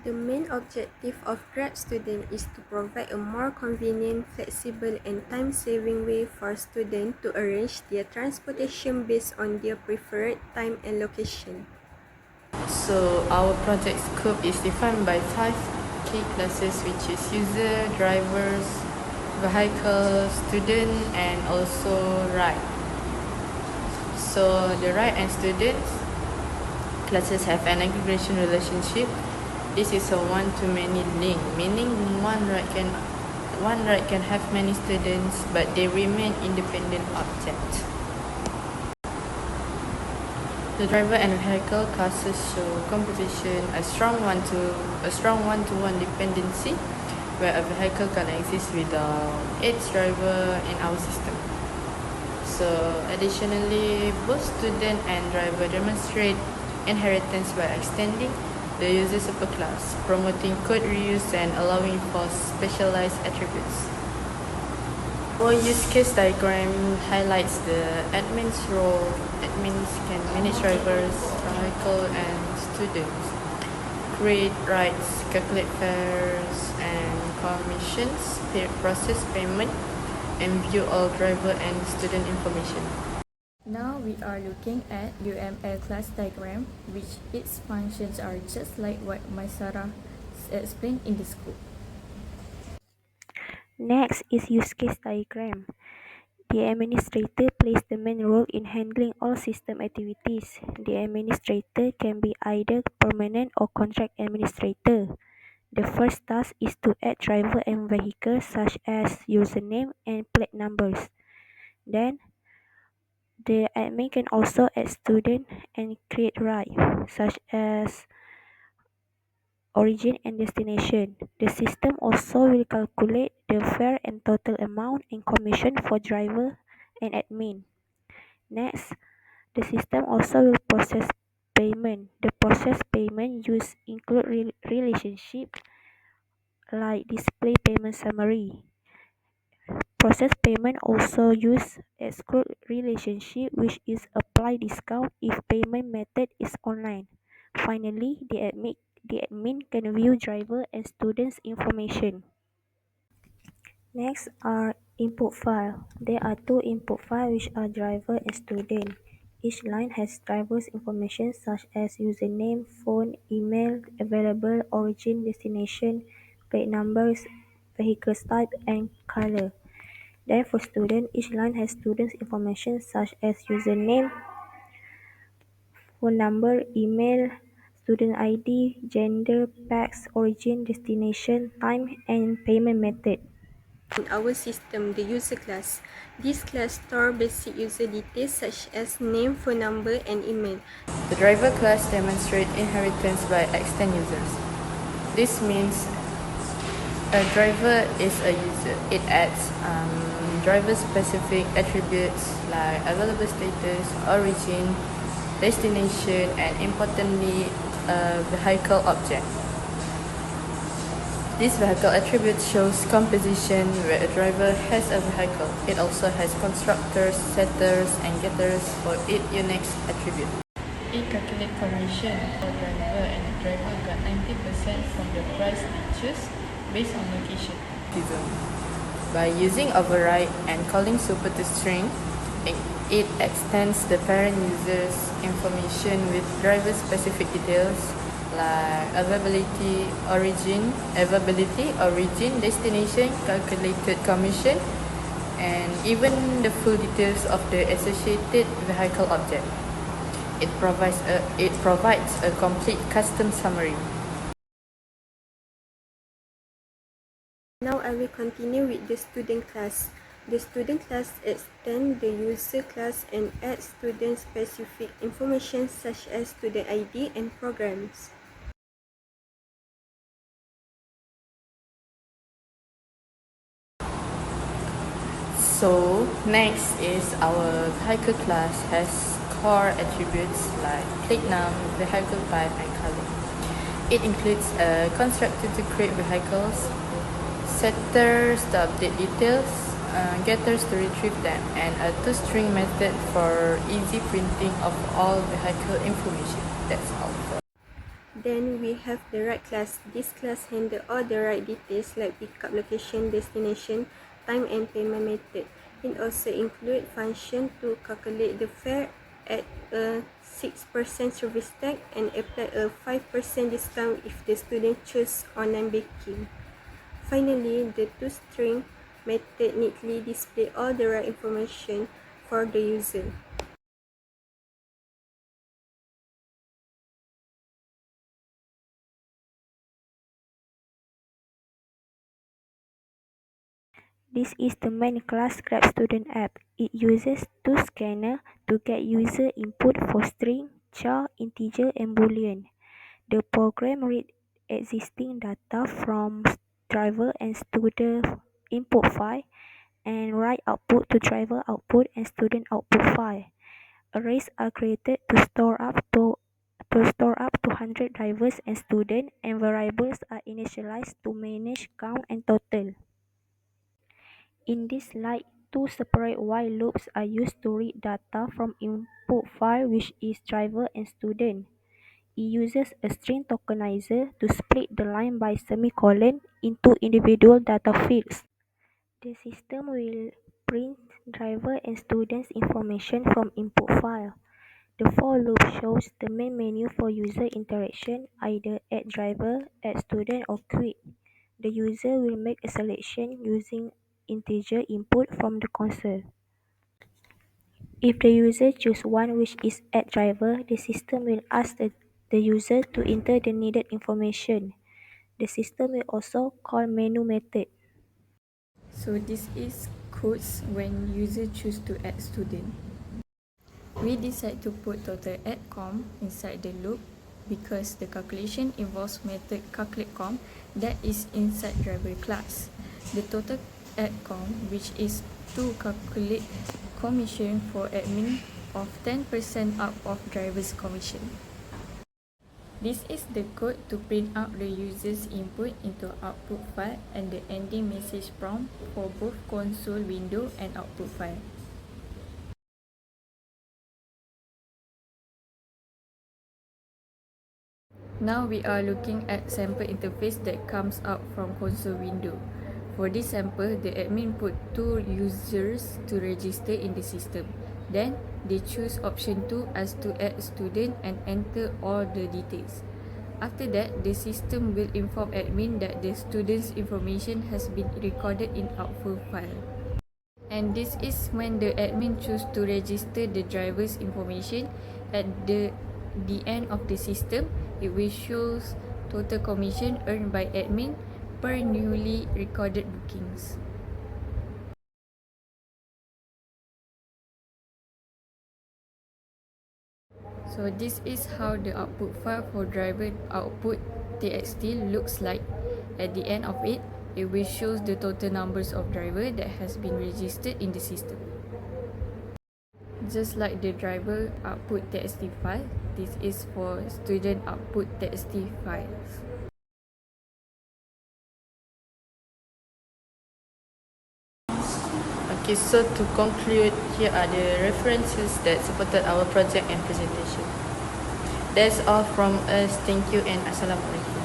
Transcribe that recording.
The main objective of grad students is to provide a more convenient, flexible, and time-saving way for students to arrange their transportation based on their preferred time and location. So our project scope is defined by 5 key classes, which is user, drivers, vehicle, student, and also ride. So the ride and students classes have an aggregation relationship. This is a one-to-many link, meaning one ride can have many students, but they remain independent objects. The driver and vehicle classes show composition, a strong one-to-one dependency, where a vehicle can exist without its driver in our system. So additionally, both student and driver demonstrate inheritance by extending the uses of a class, promoting code reuse and allowing for specialized attributes. Our use case diagram highlights the admin's role. Admins can manage drivers, vehicle, and students, create rides, calculate fares and commissions, process payment, and view all driver and student information. Now we are looking at UML class diagram, which its functions are just like what Maisara explained in the scope. Next is use case diagram. The administrator plays the main role in handling all system activities. The administrator can be either permanent or contract administrator. The first task is to add driver and vehicles such as username and plate numbers. Then, the admin can also add student and create ride, such as origin and destination. The system also will calculate the fare and total amount and commission for driver and admin. Next, the system also will process payment. The process payment use include relationship like display payment summary. Process payment also use exclude relationship, which is apply discount if payment method is online. Finally, the admin can view driver and students information. Next are input file. There are two input files which are driver and student. Each line has driver's information such as username, phone, email, available, origin, destination, plate numbers, vehicle type, and color. Then for student, each line has student's information such as username, phone number, email, student ID, gender, PAX, origin, destination, time, and payment method. In our system, the user class. This class stores basic user details such as name, phone number, and email. The driver class demonstrates inheritance by extend users. This means a driver is a user. It adds driver-specific attributes like available status, origin, destination, and importantly, a vehicle object. This vehicle attribute shows composition where a driver has a vehicle. It also has constructors, setters, and getters for each unique attribute. It calculates commission for driver, and the driver got 90% from the price they choose based on location. By using override and calling super to string, it extends the parent user's information with driver-specific details like availability, origin, destination, calculated commission, and even the full details of the associated vehicle object. It provides a complete custom summary. Now I will continue with the student class. The student class extends the user class and adds student-specific information such as student ID and programs. So next is our vehicle class has core attributes like plate number, vehicle type, and color. It includes a constructor to create vehicles, setters to update details, getters to retrieve them, and a toString method for easy printing of all vehicle information. That's all. Then we have the right class. This class handle all the right details like pickup location, destination, time and payment method. It also include function to calculate the fare at a 6% service tax and apply a 5% discount if the student choose online banking. Finally, the toString method neatly display all the right information for the user. This is the main class Grab Student app. It uses two scanners to get user input for string, char, integer, and boolean. The program reads existing data from driver and student input file and write output to driver output and student output file. Arrays are created to store up to 100 drivers and students, and variables are initialized to manage count and total. In this slide, two separate while loops are used to read data from input file, which is driver and student. It uses a string tokenizer to split the line by semicolon into individual data fields. The system will print driver and students information from input file. The for loop shows the main menu for user interaction, either add driver, add student, or quit. The user will make a selection using integer input from the console. If the user chooses one, which is add driver, the system will ask the user to enter the needed information. The system will also call menu method. So this is codes when user choose to add student. We decide to put total add com inside the loop because the calculation involves method calculateCom that is inside driver class. The total add com, which is to calculate commission for admin of 10% up of driver's commission. This is the code to print out the user's input into output file and the ending message prompt for both console window and output file. Now we are looking at sample interface that comes out from console window. For this sample, the admin put two users to register in the system. Then, they choose option 2 as to add student and enter all the details. After that, the system will inform admin that the student's information has been recorded in output file. And this is when the admin choose to register the driver's information at the end of the system. It will show total commission earned by admin per newly recorded bookings. So this is how the output file for driver output txt looks like. At the end of it, it will show the total numbers of driver that has been registered in the system. Just like the driver output txt file, this is for student output txt files. Okay, so to conclude, here are the references that supported our project and presentation. That's all from us. Thank you and Assalamualaikum.